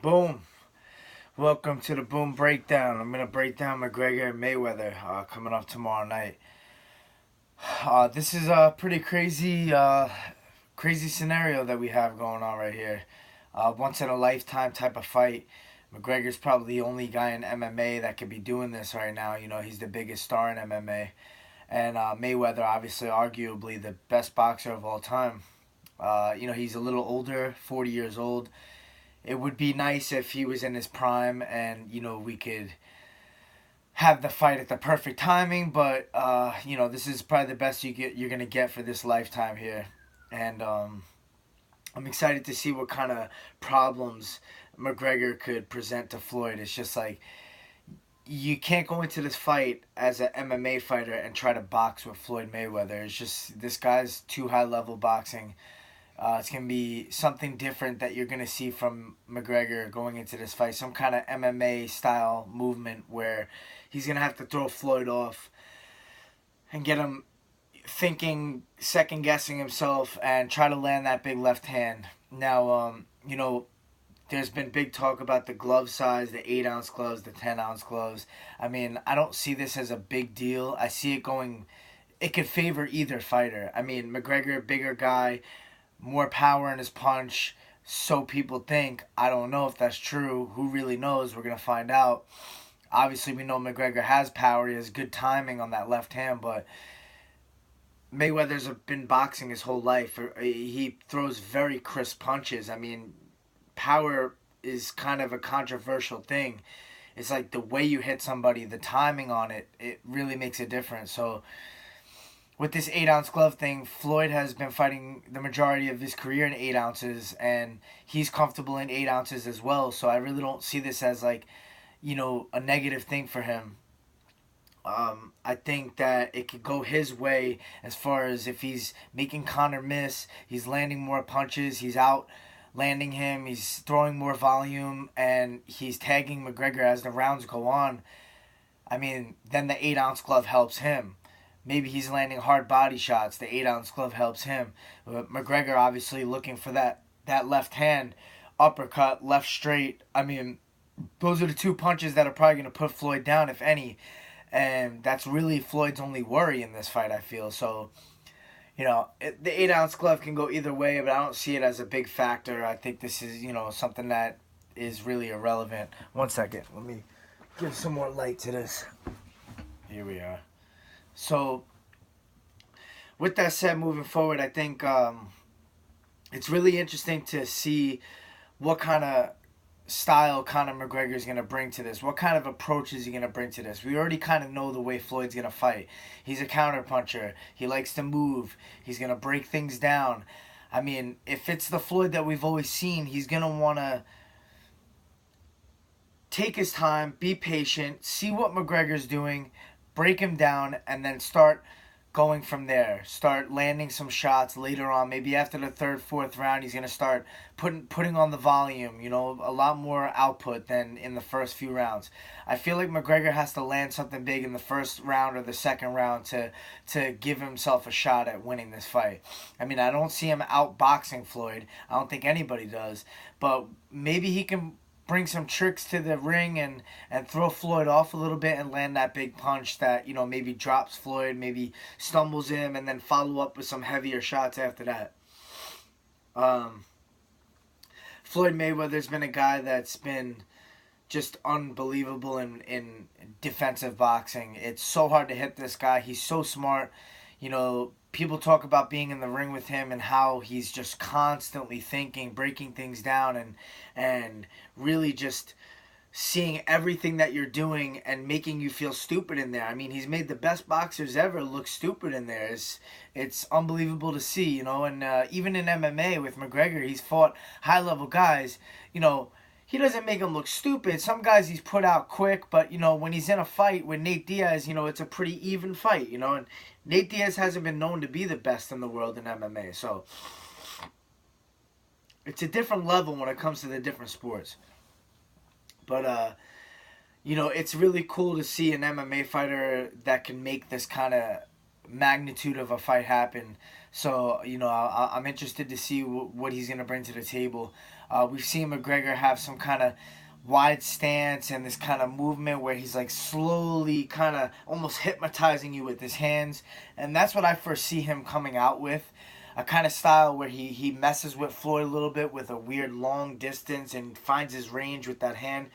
Boom. Welcome to the Boom Breakdown. I'm going to break down McGregor and Mayweather coming up tomorrow night. This is a pretty crazy scenario that we have going on right here. Once in a lifetime type of fight. McGregor's probably the only guy in MMA that could be doing this right now. You know, he's the biggest star in MMA. And Mayweather, obviously, arguably the best boxer of all time. He's a little older, 40 years old. It would be nice if he was in his prime and we could have the fight at the perfect timing, but this is probably the best you're going to get for this lifetime here. And I'm excited to see what kind of problems McGregor could present to Floyd. It's just like you can't go into this fight as an MMA fighter and try to box with Floyd Mayweather. It's just this guy's too high level boxing. It's going to be something different that you're going to see from McGregor going into this fight. Some kind of MMA style movement where he's going to have to throw Floyd off and get him thinking, second guessing himself, and try to land that big left hand. Now, there's been big talk about the glove size, the 8-ounce gloves, the 10-ounce gloves. I mean, I don't see this as a big deal. I see it going, it could favor either fighter. I mean, McGregor, bigger guy, more power in his punch, so people think. I don't know if that's true. Who really knows? We're going to find out. Obviously, we know McGregor has power. He has good timing on that left hand, but Mayweather's been boxing his whole life. He throws very crisp punches. I mean, power is kind of a controversial thing. It's like the way you hit somebody, the timing on it, it really makes a difference. So with this 8-ounce glove thing, Floyd has been fighting the majority of his career in 8 ounces, and he's comfortable in 8 ounces as well. So I really don't see this as like, a negative thing for him. I think that it could go his way as far as if he's making Conor miss, he's landing more punches, he's out landing him, he's throwing more volume, and he's tagging McGregor as the rounds go on. I mean, then the 8-ounce glove helps him. Maybe he's landing hard body shots. The 8-ounce glove helps him. But McGregor obviously looking for that left hand, uppercut, left straight. I mean, those are the two punches that are probably going to put Floyd down, if any. And that's really Floyd's only worry in this fight, I feel. So, the 8-ounce glove can go either way, but I don't see it as a big factor. I think this is, something that is really irrelevant. One second. Let me give some more light to this. Here we are. So, with that said, moving forward, I think it's really interesting to see what kind of style Conor McGregor is going to bring to this. What kind of approach is he going to bring to this? We already kind of know the way Floyd's going to fight. He's a counterpuncher. He likes to move. He's going to break things down. I mean, if it's the Floyd that we've always seen, he's going to want to take his time, be patient, see what McGregor's doing, break him down, and then start going from there. Start landing some shots later on. Maybe after the third, fourth round, he's gonna start putting on the volume. A lot more output than in the first few rounds. I feel like McGregor has to land something big in the first round or the second round to give himself a shot at winning this fight. I mean, I don't see him outboxing Floyd. I don't think anybody does. But maybe he can bring some tricks to the ring and throw Floyd off a little bit and land that big punch that, maybe drops Floyd, maybe stumbles him, and then follow up with some heavier shots after that. Floyd Mayweather's been a guy that's been just unbelievable in defensive boxing. It's so hard to hit this guy. He's so smart. People talk about being in the ring with him and how he's just constantly thinking, breaking things down, and really just seeing everything that you're doing and making you feel stupid in there. I mean, he's made the best boxers ever look stupid in there. It's unbelievable to see, and even in MMA with McGregor, he's fought high-level guys, he doesn't make them look stupid. Some guys he's put out quick, but, when he's in a fight with Nate Diaz, it's a pretty even fight, and Nate Diaz hasn't been known to be the best in the world in MMA. So it's a different level when it comes to the different sports. But, it's really cool to see an MMA fighter that can make this kind of magnitude of a fight happen. So, I'm interested to see what he's going to bring to the table. We've seen McGregor have some kind of wide stance and this kind of movement where he's like slowly kind of almost hypnotizing you with his hands. And that's what I foresee him coming out with. A kind of style where he messes with Floyd a little bit with a weird long distance and finds his range with that hand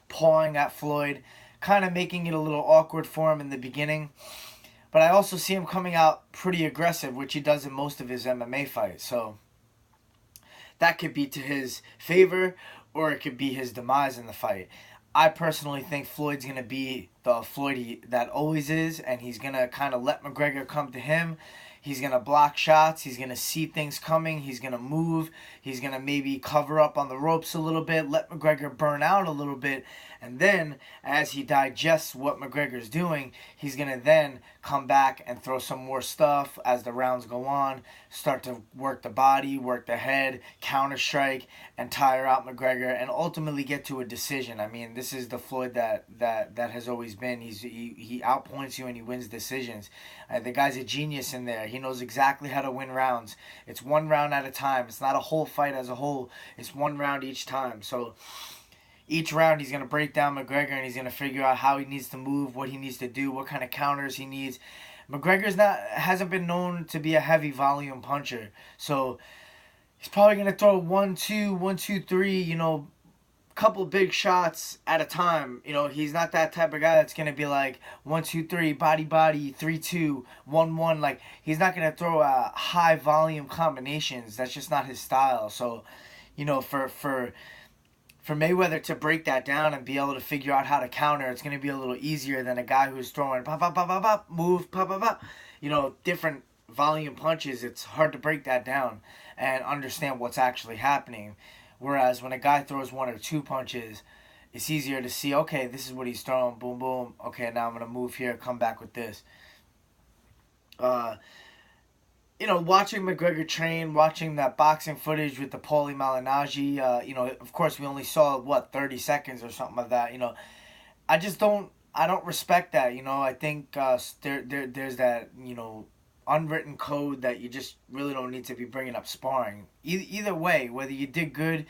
pawing at Floyd, kind of making it a little awkward for him in the beginning. But I also see him coming out pretty aggressive, which he does in most of his MMA fights. So that could be to his favor or it could be his demise in the fight. I personally think Floyd's going to be the Floyd that always is, and he's going to kind of let McGregor come to him. He's going to block shots. He's going to see things coming. He's going to move. He's going to maybe cover up on the ropes a little bit, let McGregor burn out a little bit. And then, as he digests what McGregor's doing, he's going to then come back and throw some more stuff as the rounds go on, start to work the body, work the head, counter strike, and tire out McGregor, and ultimately get to a decision. I mean, this is the Floyd that has always been. He outpoints you and he wins decisions. The guy's a genius in there. He knows exactly how to win rounds. It's one round at a time. It's not a whole fight as a whole. It's one round each time. So each round he's going to break down McGregor and he's going to figure out how he needs to move, what he needs to do, what kind of counters he needs. McGregor's hasn't been known to be a heavy volume puncher. So he's probably going to throw 1-2, 1-2-3, couple big shots at a time. He's not that type of guy that's going to be like 1-2-3, body, 3-2, 1-1. Like, he's not going to throw high volume combinations. That's just not his style. So, for Mayweather to break that down and be able to figure out how to counter, it's going to be a little easier than a guy who's throwing pop, pop, pop, pop, pop, move, pop, pop, pop. Different volume punches. It's hard to break that down and understand what's actually happening. Whereas when a guy throws 1 or 2 punches, it's easier to see, okay, this is what he's throwing, boom, boom. Okay, now I'm going to move here, come back with this. Watching McGregor train, watching that boxing footage with the Paulie Malignaggi, of course we only saw, 30 seconds or something like that. I don't respect that. I think there's that, unwritten code that you just really don't need to be bringing up sparring. Either way, whether you did good,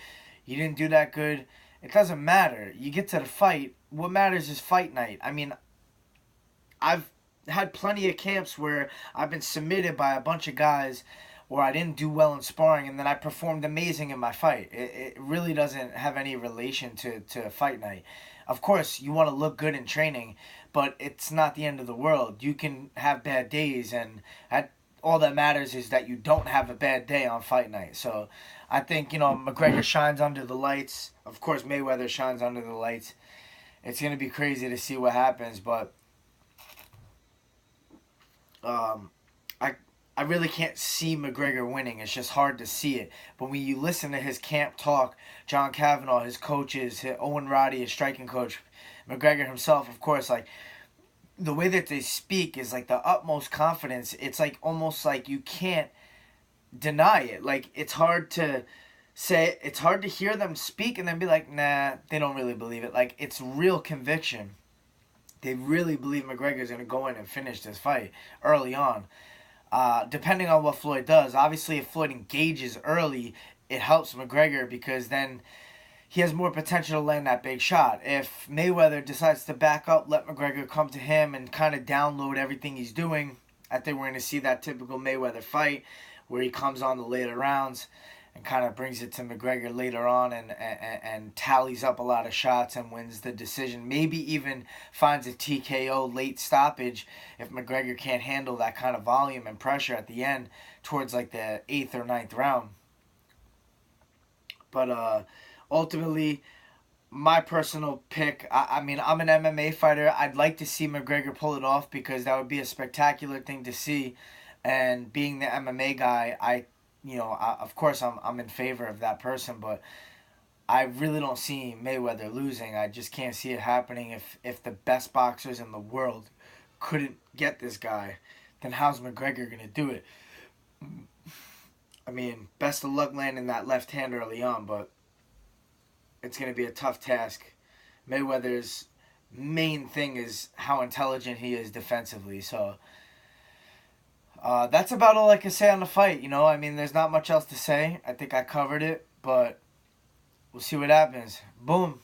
you didn't do that good, it doesn't matter. You get to the fight. What matters is fight night. I mean, I've had plenty of camps where I've been submitted by a bunch of guys or I didn't do well in sparring and then I performed amazing in my fight. It really doesn't have any relation to fight night. Of course, you want to look good in training, but it's not the end of the world. You can have bad days, and all that matters is that you don't have a bad day on fight night. So I think, McGregor shines under the lights. Of course, Mayweather shines under the lights. It's going to be crazy to see what happens, but I really can't see McGregor winning. It's just hard to see it. But when you listen to his camp talk, John Kavanagh, his coaches, Owen Roddy, his striking coach, McGregor himself, of course, like, the way that they speak is like the utmost confidence. It's like almost like you can't deny it. Like, it's hard to hear them speak and then be like, nah, they don't really believe it. Like, it's real conviction. They really believe McGregor's going to go in and finish this fight early on. Depending on what Floyd does. Obviously, if Floyd engages early, it helps McGregor because then he has more potential to land that big shot. If Mayweather decides to back up, let McGregor come to him and kind of download everything he's doing, I think we're going to see that typical Mayweather fight where he comes on the later rounds and kind of brings it to McGregor later on and tallies up a lot of shots and wins the decision. Maybe even finds a TKO late stoppage if McGregor can't handle that kind of volume and pressure at the end towards like the 8th or 9th round. But ultimately, my personal pick, I mean, I'm an MMA fighter. I'd like to see McGregor pull it off because that would be a spectacular thing to see. And being the MMA guy, of course, I'm in favor of that person, but I really don't see Mayweather losing. I just can't see it happening. If the best boxers in the world couldn't get this guy, then how's McGregor going to do it? I mean, best of luck landing that left hand early on, but it's going to be a tough task. Mayweather's main thing is how intelligent he is defensively, so That's about all I can say on the fight. I mean, there's not much else to say. I think I covered it, but we'll see what happens. Boom.